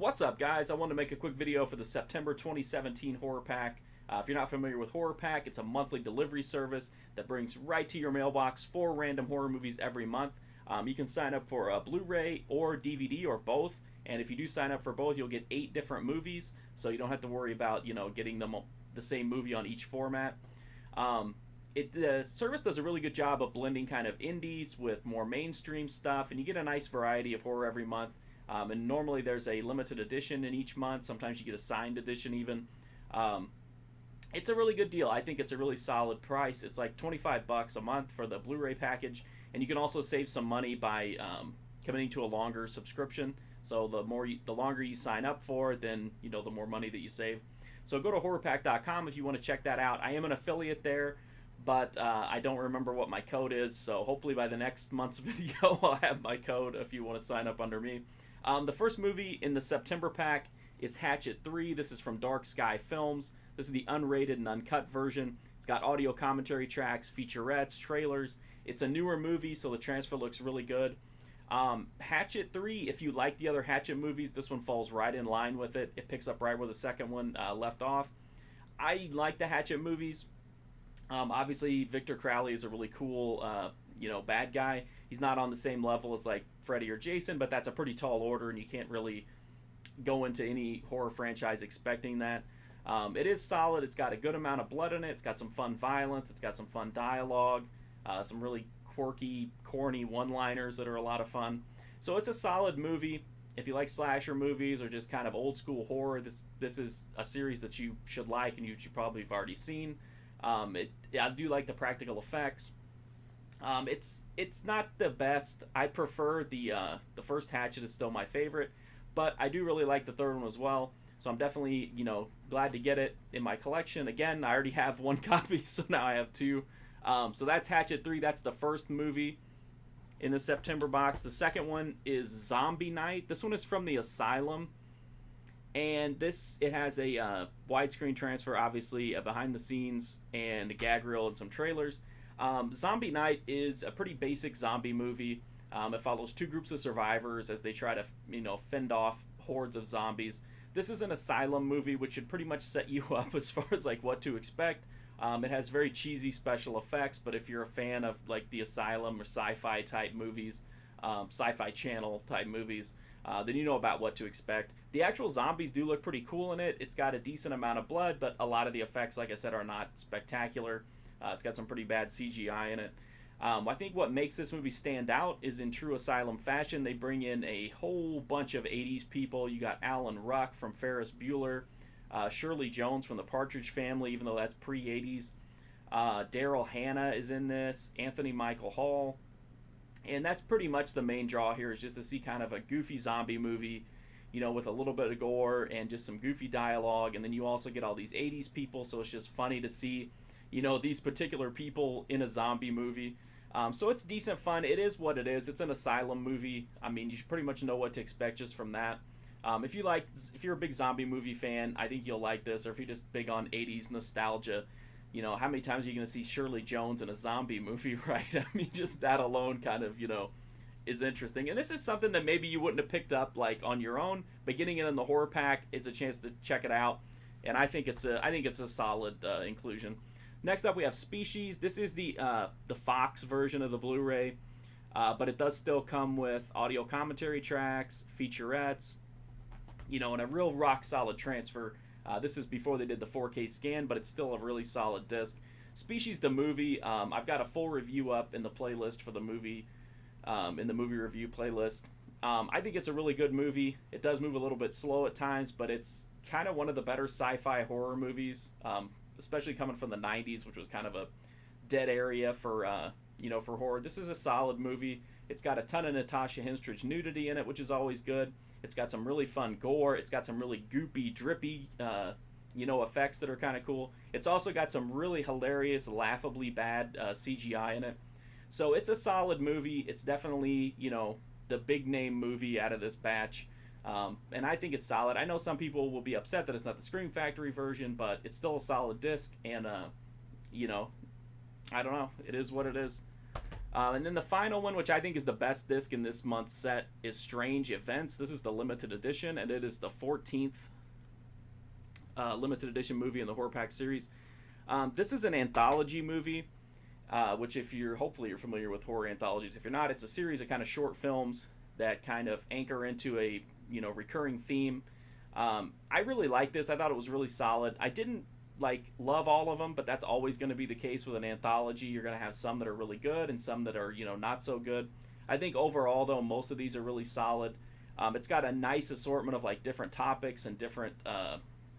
What's up, guys? I wanted to make a quick video for the September 2017 Horror Pack. If you're not familiar with Horror Pack, it's a monthly delivery service that brings right to your mailbox 4 random horror movies every month. You can sign up for a Blu-ray or DVD or both, and if you do sign up for both, you'll get 8 different movies, so you don't have to worry about, getting the same movie on each format. The service does a really good job of blending kind of indies with more mainstream stuff, and you get a nice variety of horror every month. And normally there's a limited edition in each month. Sometimes you get a signed edition even. It's a really good deal. I think it's a really solid price. It's like $25 a month for the Blu-ray package, and you can also save some money by committing to a longer subscription. So the longer you sign up for, then the more money that you save. So go to horrorpack.com if you want to check that out. I am an affiliate there, but I don't remember what my code is. So hopefully by the next month's video, I'll have my code if you want to sign up under me. The first movie in the September pack is Hatchet III. This is from Dark Sky Films. This is the unrated and uncut version. It's got audio commentary tracks, featurettes, trailers. It's a newer movie, so the transfer looks really good. Hatchet III, if you like the other Hatchet movies, this one falls right in line with it. It picks up right where the second one left off. I like the Hatchet movies. Obviously, Victor Crowley is a really cool, bad guy. He's not on the same level as like Freddy or Jason, but that's a pretty tall order, and you can't really go into any horror franchise expecting that. It is solid. It's got a good amount of blood in it. It's got some fun violence. It's got some fun dialogue, some really quirky, corny one-liners that are a lot of fun. So it's a solid movie. If you like slasher movies or just kind of old school horror, this is a series that you should like and you should probably have already seen. I do like the practical effects. It's not the best. I prefer the first Hatchet is still my favorite, but I do really like the third one as well. So I'm definitely glad to get it in my collection. Again, I already have 1 copy, so now I have 2. So that's Hatchet 3. That's the first movie in the September box. The second one is Zombie Night. This one is from the Asylum, and it has a widescreen transfer, obviously, a behind the scenes and a gag reel and some trailers. Zombie Night is a pretty basic zombie movie. It follows 2 groups of survivors as they try to fend off hordes of zombies. This is an Asylum movie, which should pretty much set you up as far as like what to expect. It has very cheesy special effects, but if you're a fan of like the Asylum or sci-fi type movies, sci-fi channel type movies, then you know about what to expect. The actual zombies do look pretty cool in it. It's got a decent amount of blood, but a lot of the effects, like I said, are not spectacular. It's got some pretty bad CGI in it. I think what makes this movie stand out is in true Asylum fashion, they bring in a whole bunch of 80s people. You got Alan Ruck from Ferris Bueller, Shirley Jones from the Partridge Family, even though that's pre-80s. Daryl Hannah is in this, Anthony Michael Hall. And that's pretty much the main draw here, is just to see kind of a goofy zombie movie, with a little bit of gore and just some goofy dialogue. And then you also get all these 80s people, so it's just funny to see these particular people in a zombie movie. So it's decent fun. It is what it is. It's an Asylum movie. I mean, you should pretty much know what to expect just from that. If you're a big zombie movie fan, I think you'll like this. Or if you're just big on 80s nostalgia, how many times are you going to see Shirley Jones in a zombie movie, right? I mean, just that alone kind of, is interesting. And this is something that maybe you wouldn't have picked up like on your own, but getting it in the horror pack is a chance to check it out. And I think it's a solid inclusion. Next up, we have Species. This is the Fox version of the Blu-ray, but it does still come with audio commentary tracks, featurettes, and a real rock-solid transfer. This is before they did the 4K scan, but it's still a really solid disc. Species, the movie, I've got a full review up in the playlist for the movie, in the movie review playlist. I think it's a really good movie. It does move a little bit slow at times, but it's kind of one of the better sci-fi horror movies, especially coming from the 90s, which was kind of a dead area for for horror. This is a solid movie. It's got a ton of Natasha Henstridge nudity in it, which is always good. It's got some really fun gore. It's got some really goopy, drippy, effects that are kind of cool. It's also got some really hilarious, laughably bad CGI in it. So it's a solid movie. It's definitely, the big name movie out of this batch. And I think it's solid. I know some people will be upset that it's not the Scream Factory version, but it's still a solid disc, and I don't know, it is what it is. And then the final one, which I think is the best disc in this month's set, is Strange Events. This is the limited edition, and it is the 14th limited edition movie in the horror pack series. This is an anthology movie, which if you're, hopefully you're familiar with horror anthologies. If you're not, it's a series of kind of short films that kind of anchor into a, you know, recurring theme. I really like this. I thought it was really solid. I didn't like love all of them, but that's always going to be the case with an anthology. You're going to have some that are really good and some that are, you know, not so good. I think overall, though, most of these are really solid. It's got a nice assortment of like different topics and different,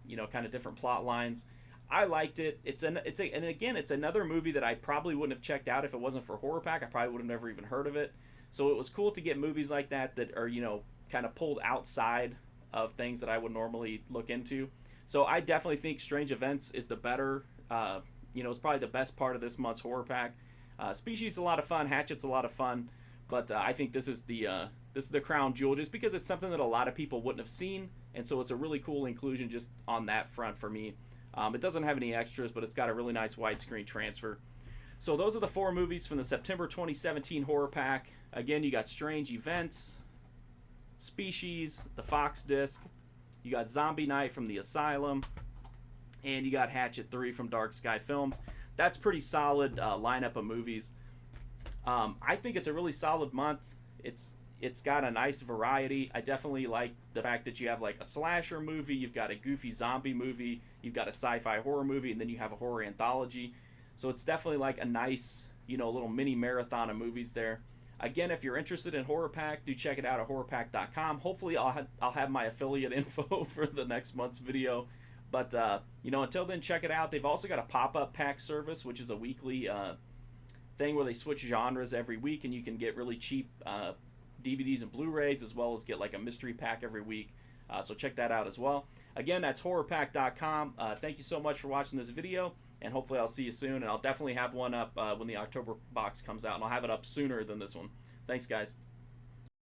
you know, kind of different plot lines. I liked it. And again, it's another movie that I probably wouldn't have checked out if it wasn't for Horror Pack. I probably would have never even heard of it. So it was cool to get movies like that that are, you know, kind of pulled outside of things that I would normally look into. So I definitely think Strange Events is the better, you know, it's probably the best part of this month's Horror Pack. Species is a lot of fun. Hatchet's a lot of fun. But I think this is the crown jewel, just because it's something that a lot of people wouldn't have seen. And so it's a really cool inclusion just on that front for me. It doesn't have any extras, but it's got a really nice widescreen transfer. So those are the 4 movies from the September 2017 Horror Pack. Again, you got Strange Events, Species, the Fox disc, you got Zombie Night from the Asylum, and you got Hatchet 3 from Dark Sky Films. That's pretty solid lineup of movies. I think it's a really solid month. It's got a nice variety. I definitely like the fact that you have like a slasher movie, you've got a goofy zombie movie, you've got a sci-fi horror movie, and then you have a horror anthology. So it's definitely like a nice, you know, little mini marathon of movies there. Again, if you're interested in Horror Pack, do check it out at horrorpack.com. Hopefully I'll have my affiliate info for the next month's video. But, you know, until then, check it out. They've also got a pop-up pack service, which is a weekly thing where they switch genres every week, and you can get really cheap DVDs and Blu-rays, as well as get like a mystery pack every week. So check that out as well. Again, that's horrorpack.com. Thank you so much for watching this video, and hopefully I'll see you soon. And I'll definitely have one up when the October box comes out, and I'll have it up sooner than this one. Thanks, guys.